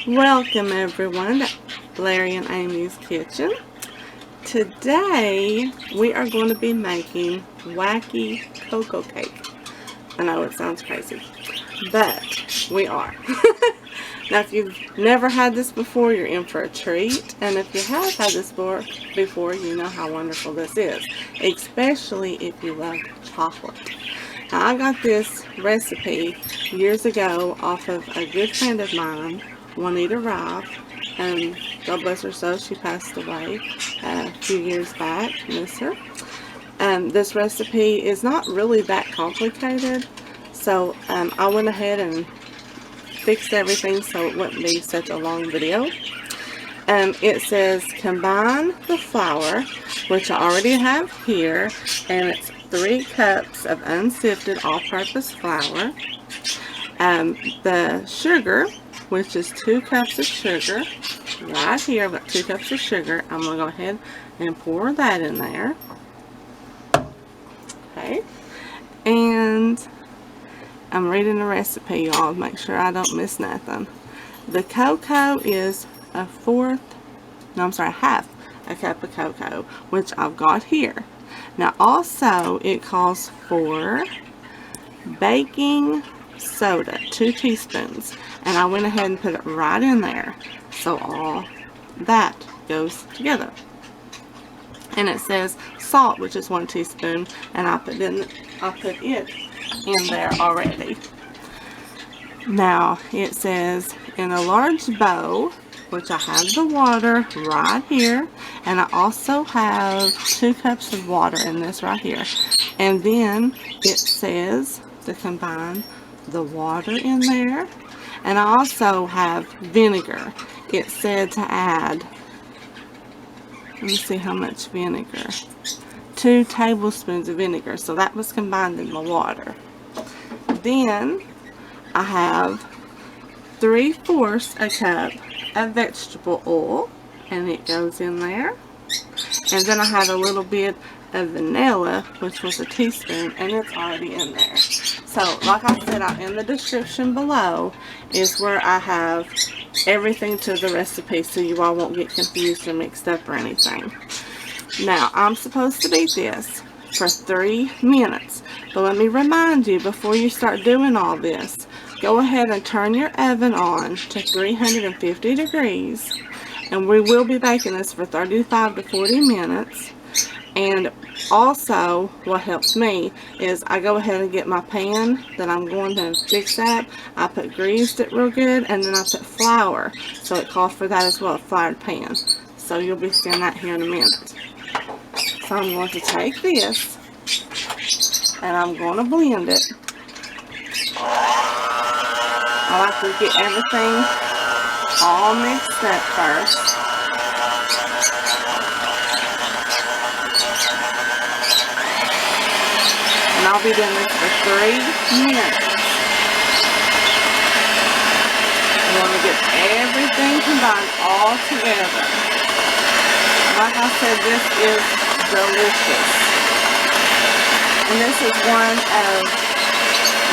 Welcome everyone to Larry and Amy's Kitchen. Today we are going to be making wacky cocoa cake. I know it sounds crazy, but we are. Now if you've never had this before, you're in for a treat. And if you have had this before, you know how wonderful this is. Especially if you love chocolate. Now I got this recipe years ago off of a good friend of mine, Juanita Rive, and God bless her soul, she passed away a few years back, miss her. This recipe is not really that complicated, so I went ahead and fixed everything so it wouldn't be such a long video. It says combine the flour, which I already have here, and it's 3 cups of unsifted all-purpose flour. The sugar, which is 2 cups of sugar. Right here, I've got 2 cups of sugar. I'm going to go ahead and pour that in there. Okay. And I'm reading the recipe, y'all, to make sure I don't miss nothing. The cocoa is half a cup of cocoa, which I've got here. Now also, it calls for baking soda, 2 teaspoons, and I went ahead and put it right in there, so all that goes together. And it says salt, which is 1 teaspoon, and I put it in there already. Now it says in a large bowl, which I have the water right here, and I also have 2 cups of water in this right here. And then it says to combine the water in there, and I also have vinegar. It said to add, let me see how much vinegar, 2 tablespoons of vinegar, so that was combined in the water. Then I have 3/4 a cup of vegetable oil, and it goes in there. And then I had a little bit of vanilla, which was 1 teaspoon, and it's already in there. So like I said, in the description below is where I have everything to the recipe, so you all won't get confused or mixed up or anything. Now I'm supposed to beat this for 3 minutes, but let me remind you, before you start doing all this, go ahead and turn your oven on to 350 degrees, and we will be baking this for 35 to 40 minutes. And also, what helps me is I go ahead and get my pan that I'm going to fix that. I greased it real good, and then I put flour, so it calls for that as well, a floured pan. So you'll be seeing that here in a minute. So I'm going to take this, and I'm going to blend it. I like to get everything all mixed up first. And I'll be doing this for 3 minutes. I want to get everything combined all together. Like I said, this is delicious. And this is one of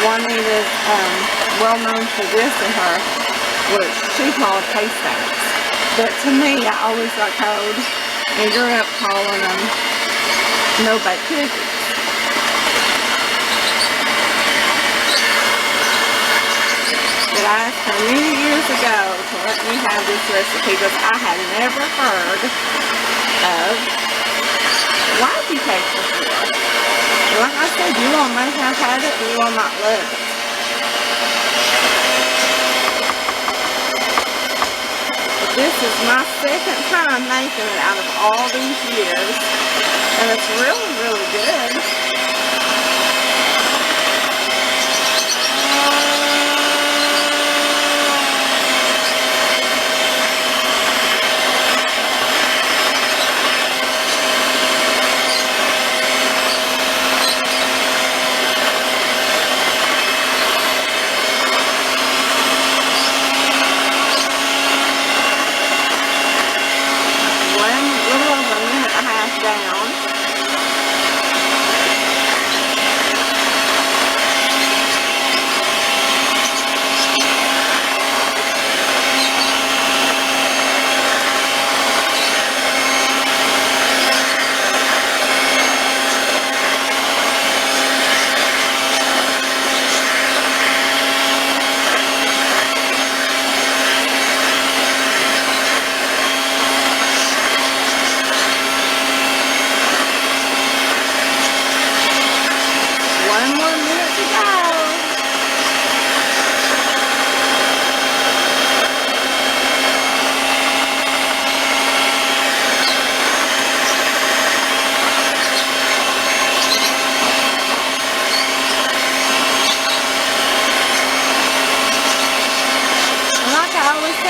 Juanita's well known for this in her, which she called taste stamps. But to me, I always got told and grew up calling them no-bake cookies. That I asked her many years ago to let me have this recipe because I had never heard of Wacky Cake before. Like I said, you all may have had it, you will not love it. But this is my 2nd time making it out of all these years, and it's really, really good.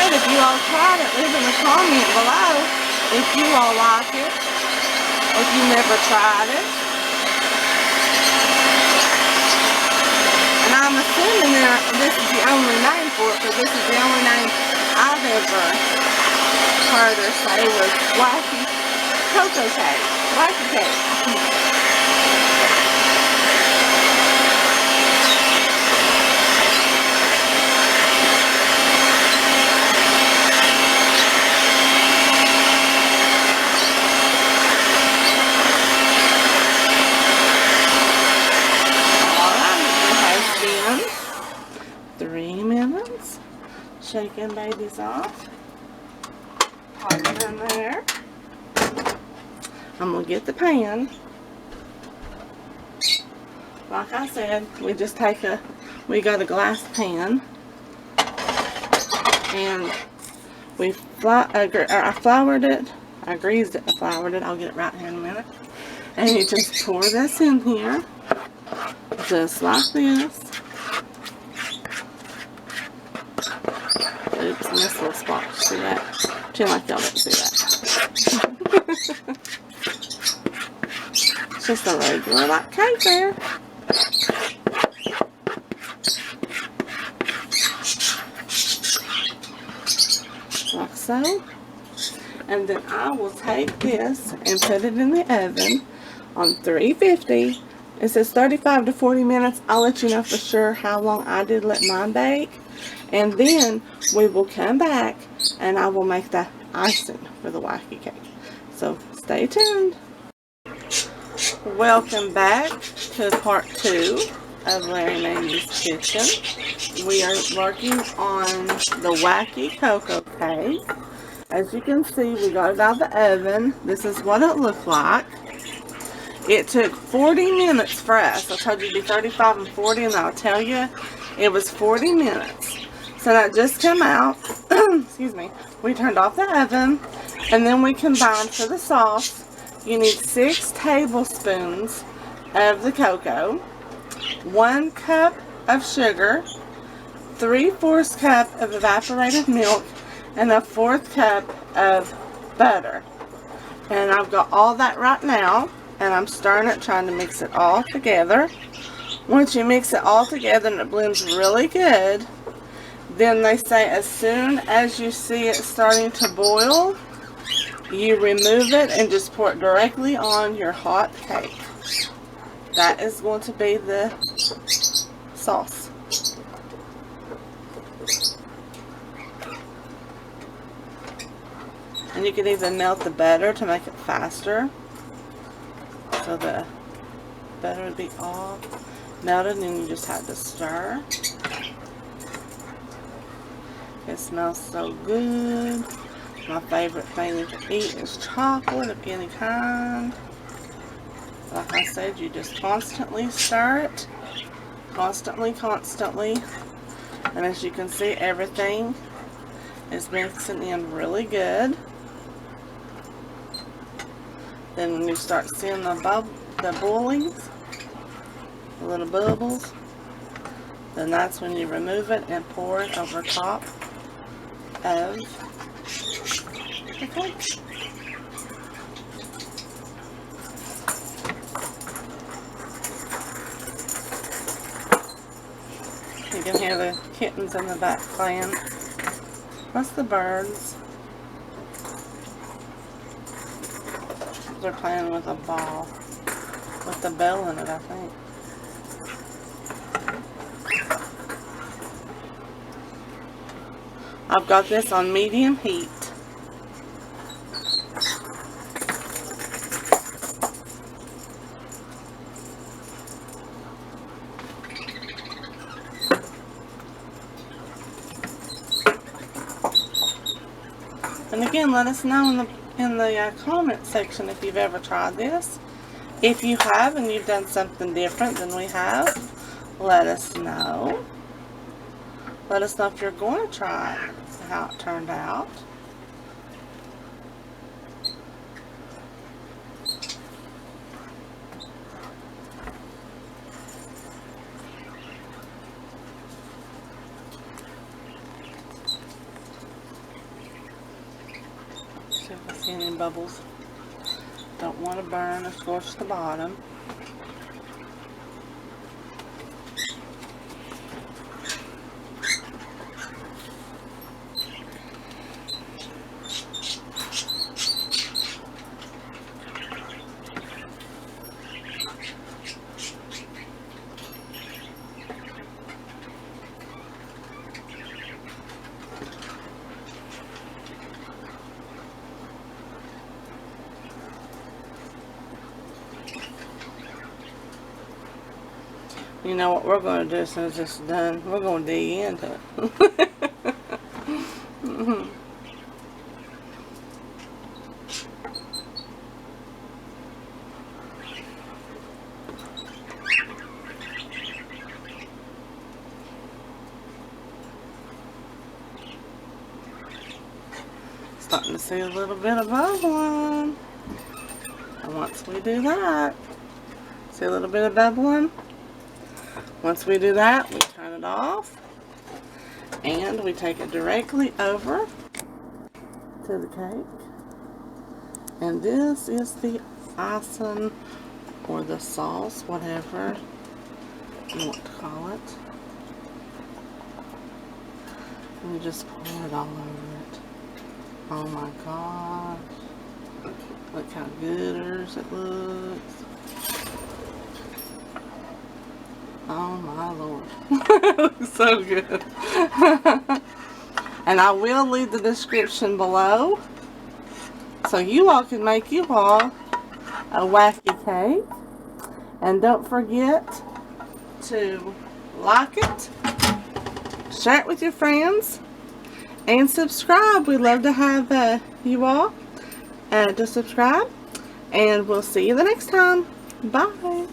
said, if you all tried it, leave in the comment below if you all like it, if you never tried it. And I'm assuming this is the only name for it, because this is the only name I've ever heard her say was Wacky Cocoa Cake. Wacky Cake. Alright, it has been 3 minutes. Shaking babies off. Pop it in there. I'm going to get the pan. Like I said, we just take we got a glass pan. And I floured it. I greased it and floured it. I'll get it right here in a minute. And you just pour this in here. Just like this. Oops, missed a little spot. See that? Pretend like y'all didn't see that. It's just a regular like cake there. Like so. And then I will take this and put it in the oven on 350. It says 35 to 40 minutes. I'll let you know for sure how long I did let mine bake. And then we will come back and I will make the icing for the Wacky Cake. So stay tuned. Welcome back to part 2 of Larry Mamie's Kitchen. We are working on the Wacky Cocoa Cake. As you can see, we got it out of the oven. This is what it looked like. It took 40 minutes for us. I told you it'd be 35 and 40, and I'll tell you, it was 40 minutes. So that just came out. Excuse me. We turned off the oven, and then we combined for the sauce. You need 6 tablespoons of the cocoa, 1 cup of sugar, 3/4 cup of evaporated milk, and a 1/4 cup of butter. And I've got all that right now, and I'm stirring it, trying to mix it all together. Once you mix it all together and it blends really good, then they say as soon as you see it starting to boil, you remove it and just pour it directly on your hot cake. That is going to be the sauce. And you can even melt the butter to make it faster. So the butter would be all melted, and you just have to stir. It smells so good. My favorite thing to eat is chocolate of any kind. Like I said, you just constantly stir it. Constantly. And as you can see, everything is mixing in really good. Then when you start seeing the boilings, the little bubbles, then that's when you remove it and pour it over top of the cake. You can hear the kittens in the back playing. That's the birds. They're playing with a ball with the bell in it, I think. I've got this on medium heat. And again, let us know in the comment section if you've ever tried this. If you have and you've done something different than we have, let us know. Let us know if you're going to try it, how it turned out. I see any bubbles. Don't want to burn or scorch the bottom. You know what we're going to do as soon as this is done? We're going to dig into it. Starting to see a little bit of bubbling. And once we do that, see a little bit of bubbling? Once we do that, we turn it off and we take it directly over to the cake. And this is the icing or the sauce, whatever you want to call it. And you just pour it all over it. Oh my gosh. Look how gooders it looks. Oh my Lord. It looks so good. And I will leave the description below so you all can make you all a wacky cake. And don't forget to like it, share it with your friends, and subscribe. We'd love to have you all to subscribe. And we'll see you the next time. Bye.